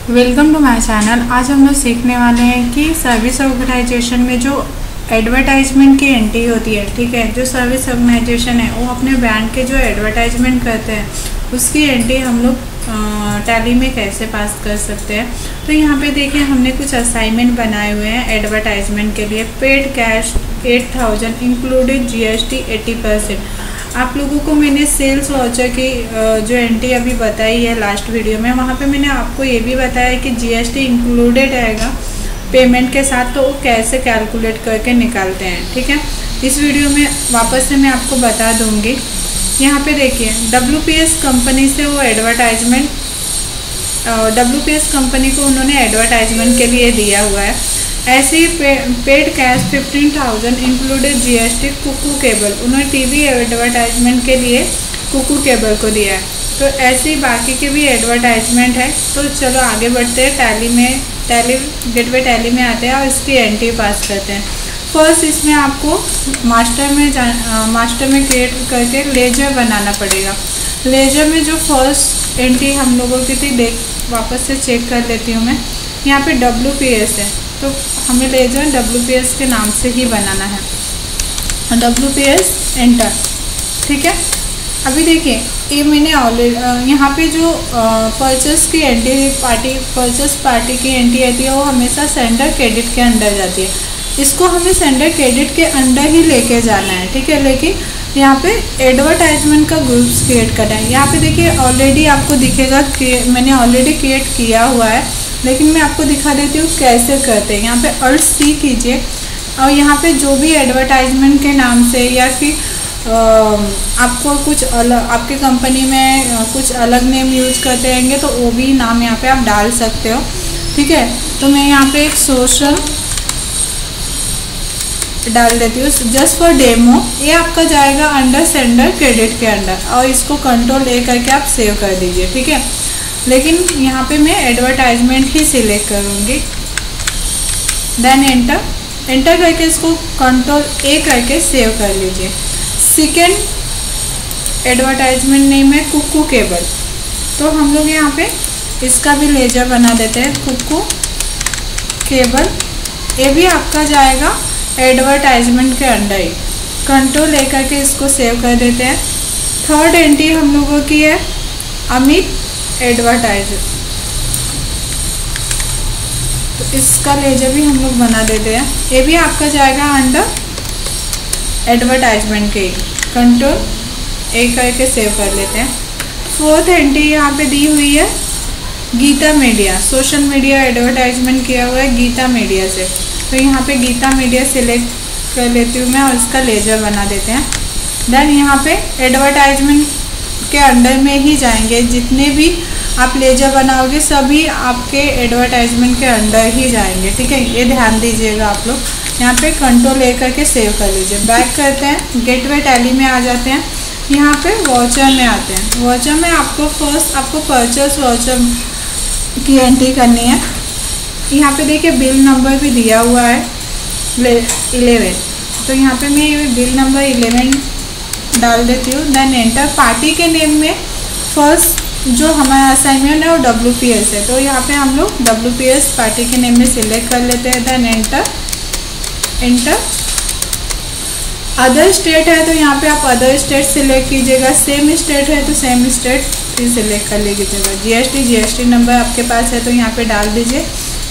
Welcome to my channel. आज हम लोग सीखने वाले हैं कि सर्विस ऑर्गेनाइजेशन में जो एडवर्टाइजमेंट की एंट्री होती है, ठीक है, जो सर्विस ऑर्गेनाइजेशन है वो अपने ब्रांड के जो एडवर्टाइजमेंट करते हैं उसकी एंट्री हम लोग टैली में कैसे पास कर सकते हैं। तो यहाँ पे देखिए हमने कुछ असाइनमेंट बनाए हुए हैं एडवर्टाइजमेंट के लिए। Paid cash 8000 included GST 80%। आप लोगों को मैंने सेल्स वाउचर की जो एंट्री अभी बताई है लास्ट वीडियो में, वहाँ पे मैंने आपको ये भी बताया कि GST इंक्लूडेड रहेगा पेमेंट के साथ, तो वो कैसे कैलकुलेट करके निकालते हैं, ठीक है। इस वीडियो में वापस से मैं आपको बता दूंगी। यहाँ पे देखिए WPS कंपनी से वो एडवर्टाइजमेंट, WPS कंपनी को उन्होंने एडवर्टाइजमेंट के लिए दिया हुआ है। ऐसे ही पेड कैश 15,000 इंक्लूडेड GST कुकू केबल, उन्होंने TV एडवर्टाइजमेंट के लिए कुकू केबल को दिया है। तो ऐसे ही बाकी के भी एडवर्टाइजमेंट है। तो चलो आगे बढ़ते हैं, गेटवे टैली में आते हैं और इसकी एंट्री पास करते हैं। फर्स्ट इसमें आपको मास्टर में क्रिएट करके लेजर बनाना पड़ेगा। लेजर में जो फर्स्ट एंट्री हम लोगों की थी, वापस से चेक कर लेती हूँ मैं। यहाँ पे WPS है, तो हमें लेजर WPS के नाम से ही बनाना है। WPS एंटर, ठीक है। अभी देखिए ये मैंने ऑलरेडी यहाँ पे जो परचेस की एंट्री परचेस पार्टी की एंट्री आती है वो हमेशा सेंडर क्रेडिट के अंदर जाती है। इसको हमें सेंडर क्रेडिट के अंदर ही लेके जाना है, ठीक है। लेकिन यहाँ पे एडवर्टाइजमेंट का ग्रुप्स क्रिएट करना है। यहाँ पे देखिए ऑलरेडी आपको दिखेगा कि मैंने ऑलरेडी क्रिएट किया हुआ है, लेकिन मैं आपको दिखा देती हूँ कैसे करते हैं। यहाँ पे Alt+C कीजिए और यहाँ पे जो भी एडवर्टाइजमेंट के नाम से या फिर आपको कुछ अलग, आपके कंपनी में कुछ अलग नेम यूज करते रहेंगे तो वो भी नाम यहाँ पे आप डाल सकते हो, ठीक है। तो मैं यहाँ पे एक सोशल डाल देती हूँ जस्ट फॉर डेमो। ये आपका जाएगा अंडर सेंडर क्रेडिट के अंडर, और इसको Ctrl+A करके आप सेव कर दीजिए, ठीक है। लेकिन यहाँ पे मैं एडवर्टाइजमेंट ही सिलेक्ट करूँगी। देन एंटर करके इसको Ctrl+A करके सेव कर लीजिए। सेकेंड एडवर्टाइजमेंट नेम है कुकू केबल, तो हम लोग यहाँ पे इसका भी लेजर बना देते हैं, कुकू केबल। ये भी आपका जाएगा एडवर्टाइजमेंट के अंडर ही। Ctrl+A करके इसको सेव कर देते हैं। थर्ड एंट्री हम लोगों की है अमित एडवर्टाइजर, तो इसका लेजर भी हम लोग बना देते हैं। ये भी आपका जाएगा अंडर एडवर्टाइजमेंट के। Ctrl+A करके सेव कर लेते हैं। फोर्थ एंट्री यहाँ पे दी हुई है Geeta media, social media advertisement किया हुआ है गीता मीडिया से, तो यहाँ पे गीता मीडिया सिलेक्ट कर लेती हूँ मैं और इसका लेजर बना देते हैं। देन यहाँ पे एडवर्टाइजमेंट के अंडर में ही जाएंगे, जितने भी आप लेजर बनाओगे सभी आपके एडवर्टाइजमेंट के अंडर ही जाएंगे, ठीक है। ये ध्यान दीजिएगा आप लोग। यहाँ पे Ctrl+A करके सेव कर लीजिए। बैक करते हैं, गेटवे टैली में आ जाते हैं। यहाँ पे वाउचर में आते हैं। वाउचर में आपको परचेस वाउचर की एंट्री करनी है। यहाँ पे देखिए बिल नंबर भी दिया हुआ है 11, तो यहाँ पे मैं बिल नंबर 11 डाल देती हूँ। Then enter. पार्टी के नेम में फर्स्ट जो हमारा असाइनमेंट है वो WPS है, तो यहाँ पे हम लोग WPS पार्टी के नेम में सिलेक्ट कर लेते हैं। Then enter. अदर स्टेट है तो यहाँ पे आप अदर स्टेट सिलेक्ट कीजिएगा। सेम स्टेट है तो सेम स्टेट फिर सिलेक्ट कर लीजिएगा। GST नंबर आपके पास है तो यहाँ पे डाल दीजिए।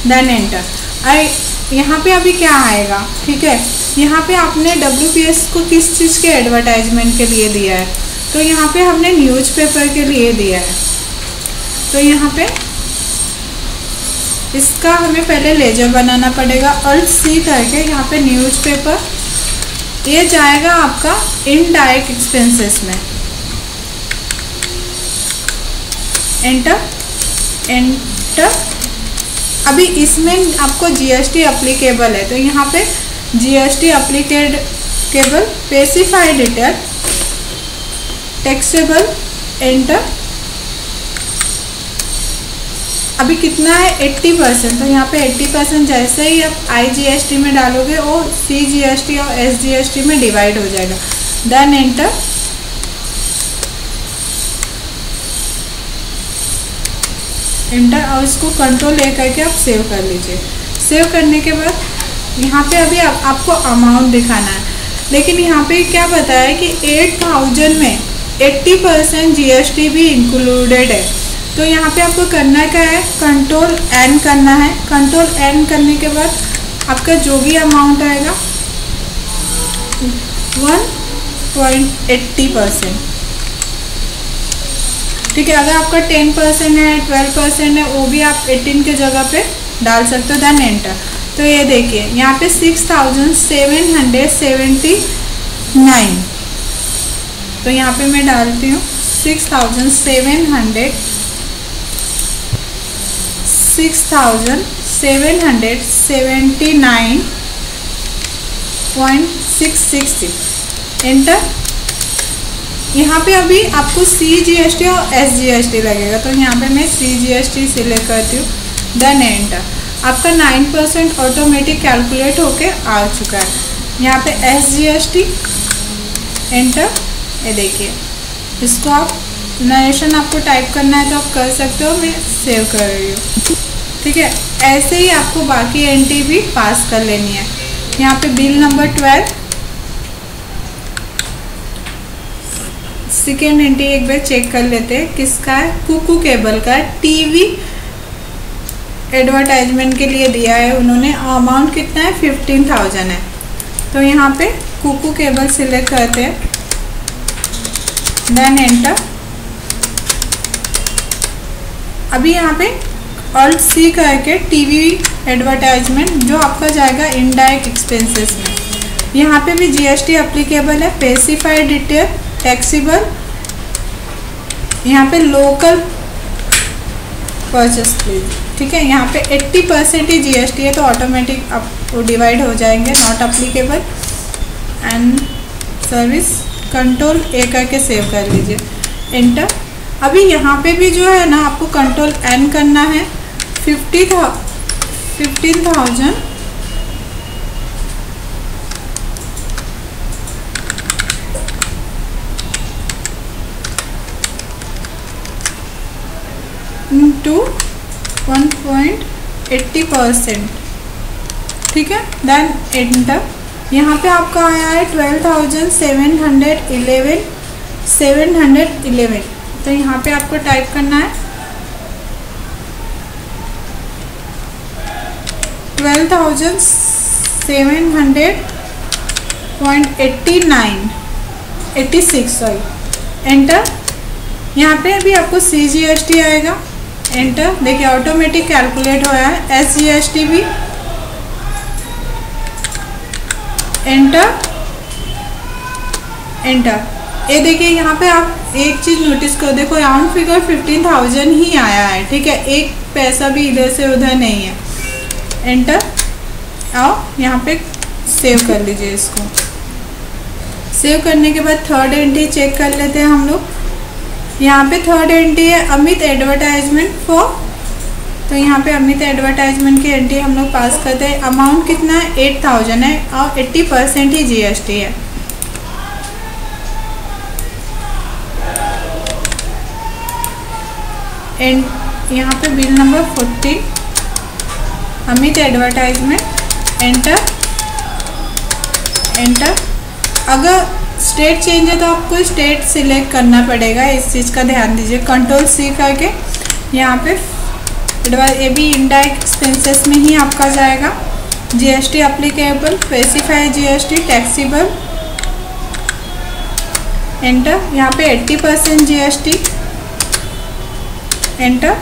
Then enter. यहाँ पे अभी क्या आएगा, ठीक है। यहाँ पे आपने WPS को किस चीज़ के एडवर्टाइजमेंट के लिए दिया है, तो यहाँ पे हमने न्यूज़पेपर के लिए दिया है। तो यहाँ पे इसका हमें पहले लेजर बनाना पड़ेगा। Alt+C करके यहाँ पे न्यूज़पेपर, ये जाएगा आपका इनडायरेक्ट एक्सपेंसेस में। एंटर। अभी इसमें आपको GST अप्लीकेबल है, तो यहाँ पे GST applicable specified detail taxable. Enter. अभी कितना है 80%, तो यहाँ पे 80% जैसे ही आप IGST में डालोगे वो CGST और SGST में डिवाइड हो जाएगा। Then enter. एंटर, और इसको कंट्रोल ए करके आप सेव कर लीजिए। सेव करने के बाद यहाँ पे अभी आपको अमाउंट दिखाना है, लेकिन यहाँ पे क्या बताया है कि 8000 में 80% GST भी इंक्लूडेड है। तो यहाँ पे आपको करना क्या है, कंट्रोल एन करना है। कंट्रोल एन करने के बाद आपका जो भी अमाउंट आएगा 1.80%, ठीक है। अगर आपका 10% है, 12% है, वो भी आप 18 के जगह पे डाल सकते हो, देन एंटर। तो ये देखिए यहाँ पे 6779, तो यहाँ पे मैं डालती हूँ 6779.666 एंटर। यहाँ पे अभी आपको CGST और SGST लगेगा, तो यहाँ पे मैं CGST सिलेक्ट करती हूँ, देन एंटर। आपका 9% ऑटोमेटिक कैलकुलेट होके आ चुका है। यहाँ पे SGST एंटर। ये देखिए, इसको आप नरेशन आपको टाइप करना है तो आप कर सकते हो, मैं सेव कर रही हूँ, ठीक है। ऐसे ही आपको बाकी एंट्री भी पास कर लेनी है। यहाँ पे बिल नंबर 12, सेकेंड एंट्री एक बार चेक कर लेते हैं किसका है, कुकू केबल का है। टीवी एडवर्टाइजमेंट के लिए दिया है उन्होंने, अमाउंट कितना है 15,000 है। तो यहाँ पे कुकू केबल सिलेक्ट करते हैं, देन एंटर। अभी यहाँ पे ऑल्ट C करके टीवी एडवर्टाइजमेंट जो आपका जाएगा इनडायरेक्ट एक्सपेंसेस में। यहाँ पे भी GST एप्लीकेबल है, स्पेसिफाइड डिटेल, टैक्सेबल, यहाँ पे लोकल परचेस प्लीज, ठीक है। यहाँ पे 80% ही GST है, तो ऑटोमेटिक आपको डिवाइड हो जाएंगे, not applicable and service. Control ए करके सेव कर लीजिए, एंटर। अभी यहाँ पे भी जो है ना आपको कंट्रोल एन करना है। 15,000 into 1.80%, ठीक है, देन एंटर। यहाँ पे आपका आया है 12,711, तो यहाँ पे आपको टाइप करना है 12,700.86 सॉरी, एंटर। यहाँ पे भी आपको CGST आएगा, एंटर। देखिए ऑटोमेटिक कैलकुलेट होया है। SGST भी एंटर, एंटर। ये देखिए यहाँ पे आप एक चीज़ नोटिस करो, देखो राउंड फिगर 15,000 ही आया है, ठीक है, एक पैसा भी इधर से उधर नहीं है, एंटर। आओ यहाँ पे सेव कर लीजिए इसको। सेव करने के बाद थर्ड एंट्री चेक कर लेते हैं हम लोग। यहाँ पे थर्ड एंट्री है अमित एडवर्टाइजमेंट फॉर, तो यहाँ पे अमित एडवर्टाइजमेंट की एंट्री हम लोग पास करते हैं। अमाउंट कितना है 8,000 है और 80% ही GST है। एंड यहाँ पे bill number 14 Amit advertisement, enter, enter. अगर स्टेट चेंज है तो आपको स्टेट सिलेक्ट करना पड़ेगा, इस चीज़ का ध्यान दीजिए। कंट्रोल C करके यहाँ पे ये भी इनडायरेक्ट एक्सपेंसेस में ही आपका जाएगा। GST applicable, specified GST, taxable, enter. यहाँ पे 80% GST, एंटर।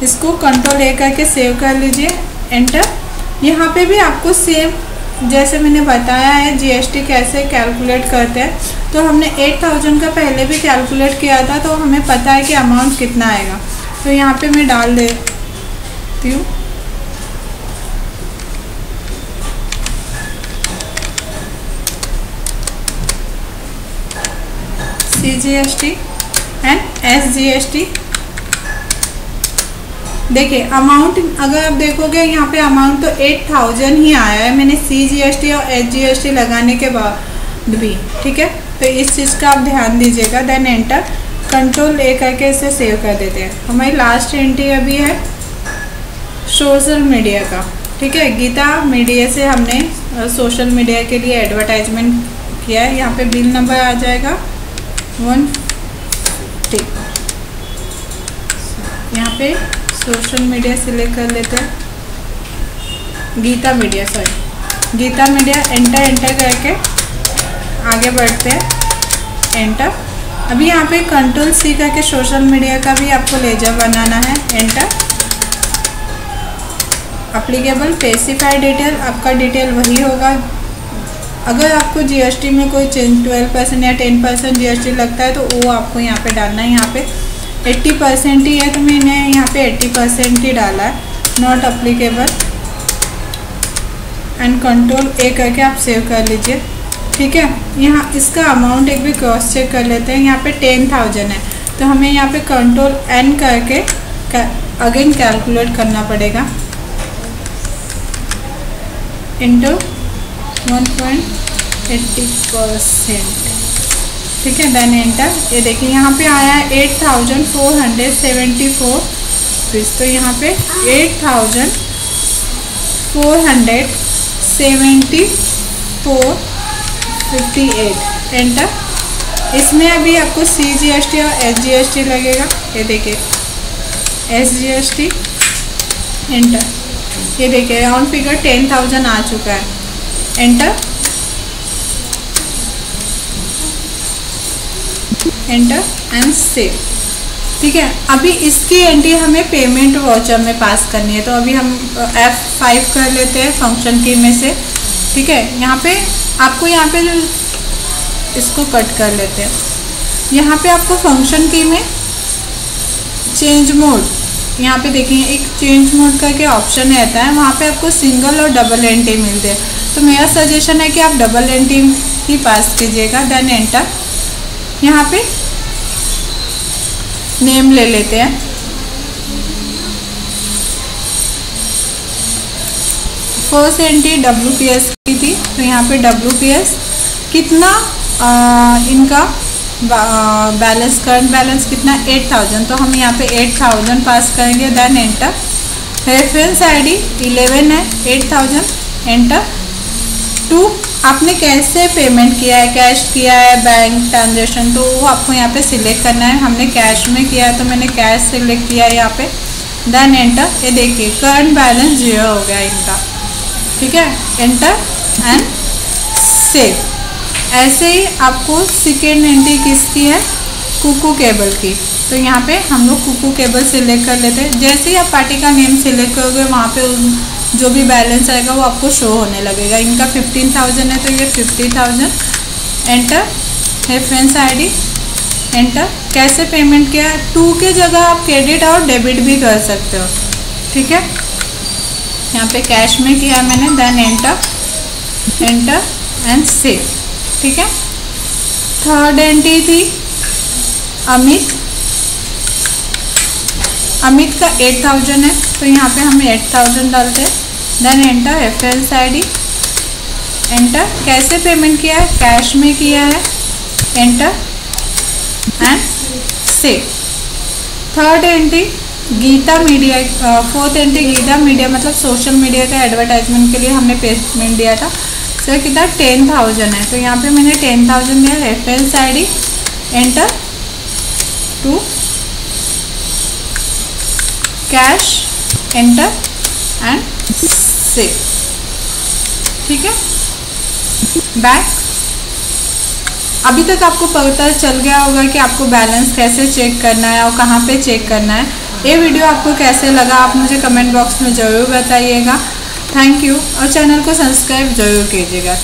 इसको कंट्रोल ए करके सेव कर लीजिए, एंटर। यहाँ पे भी आपको सेम जैसे मैंने बताया है GST कैसे कैलकुलेट करते हैं, तो हमने 8,000 का पहले भी कैलकुलेट किया था, तो हमें पता है कि अमाउंट कितना आएगा। तो यहाँ पे मैं डाल देती हूँ CGST एंड SGST। देखिए अमाउंट अगर आप देखोगे यहाँ पे अमाउंट तो 8,000 ही आया है, मैंने CGST और SGST लगाने के बाद भी, ठीक है। तो इस चीज़ का आप ध्यान दीजिएगा, देन एंटर। कंट्रोल ए करके इसे सेव कर देते हैं। हमारी लास्ट एंट्री अभी है सोशल मीडिया का, ठीक है। गीता मीडिया से हमने सोशल मीडिया के लिए एडवर्टाइजमेंट किया है। यहाँ पे बिल नंबर आ जाएगा 150। यहाँ पे सोशल मीडिया सिलेक्ट कर लेते हैं, Geeta media, Geeta media, enter करके आगे बढ़ते हैं, एंटर। अभी यहाँ पे कंट्रोल सी करके सोशल मीडिया का भी आपको लेजर बनाना है, एंटर। एप्लीकेबल स्पेसिफाइड डिटेल, आपका डिटेल वही होगा। अगर आपको जीएसटी में कोई 12% या 10% जीएसटी लगता है तो वो आपको यहाँ पे डालना है। यहाँ पे 80% ही है तो मैंने यहाँ पे 80% ही डाला है, नॉट एप्लीकेबल। एंड कंट्रोल ए करके आप सेव कर लीजिए, ठीक है। यहाँ इसका अमाउंट एक भी क्रॉस चेक कर लेते हैं। यहाँ पे 10,000 है तो हमें यहाँ पे कंट्रोल एन करके अगेन कैलकुलेट करना पड़ेगा, इंटू 1.80%, ठीक है। Then enter. ये देखिए यहाँ पे आया है 8,474 रुपीज़, तो यहाँ पे 8,474.58 एंटर। इसमें अभी आपको CGST और SGST लगेगा। ये देखिए SGST, एंटर। ये देखिए राउंड फिगर 10,000 आ चुका है, एंटर, एंटर एंड सेव, ठीक है। अभी इसकी एंट्री हमें पेमेंट वाउचर में पास करनी है, तो अभी हम F5 कर लेते हैं फंक्शन की में से, ठीक है। यहाँ पे आपको यहाँ पे जो इसको कट कर लेते हैं, यहाँ पे आपको फंक्शन की में चेंज मोड, यहाँ पे देखिए एक चेंज मोड करके ऑप्शन रहता है, वहाँ पे आपको सिंगल और डबल एंट्री मिलते हैं। तो मेरा सजेशन है कि आप डबल एंट्री ही पास कीजिएगा। Then enter. यहाँ पे नेम ले लेते हैं, फर्स्ट एंट्री WPS की थी तो यहाँ पे WPS कितना इनका बैलेंस, करंट बैलेंस कितना 8,000, तो हम यहाँ पे 8,000 पास करेंगे। Then enter. रेफरेंस आईडी 11 है, 8,000, एंटर। 2 आपने कैसे पेमेंट किया है, कैश किया है, बैंक ट्रांजेक्शन, तो वो आपको यहाँ पे सिलेक्ट करना है। हमने कैश में किया है तो मैंने कैश सिलेक्ट किया है यहाँ पे। Then enter. ये देखिए करंट बैलेंस 0 हो गया इनका, ठीक है। Enter and save. ऐसे ही आपको सेकेंड एंट्री किसकी है, कुकू केबल की, तो यहाँ पे हम लोग कुकू केबल सिलेक्ट कर लेते हैं। जैसे ही आप पार्टी का नेम सिलेक्ट करोगे वहाँ पे जो भी बैलेंस आएगा वो आपको शो होने लगेगा। इनका 15,000 है तो ये 50,000, एंटर। Reference ID, enter. कैसे पेमेंट किया, 2 के जगह आप क्रेडिट और डेबिट भी कर सकते हो, ठीक है। यहाँ पे कैश में किया मैंने। Then enter, enter and save, ठीक है। थर्ड एंट्री थी अमित का 8,000 है तो यहाँ पे हम 8,000 डालते हैं। Then enter. Reference ID, enter. कैसे पेमेंट किया है, कैश में किया है, enter and save. Third entry Geeta media, fourth entry Geeta media मतलब सोशल मीडिया का एडवर्टाइजमेंट के लिए हमने पेमेंट दिया था, सर कितना 10,000 है तो यहाँ पे मैंने 10,000 दिया। Reference ID, enter. 2 cash, enter and save, ठीक है। बैक। अभी तक आपको पता चल गया होगा कि आपको बैलेंस कैसे चेक करना है और कहाँ पे चेक करना है। ये वीडियो आपको कैसे लगा आप मुझे कमेंट बॉक्स में ज़रूर बताइएगा। थैंक यू, और चैनल को सब्सक्राइब ज़रूर कीजिएगा।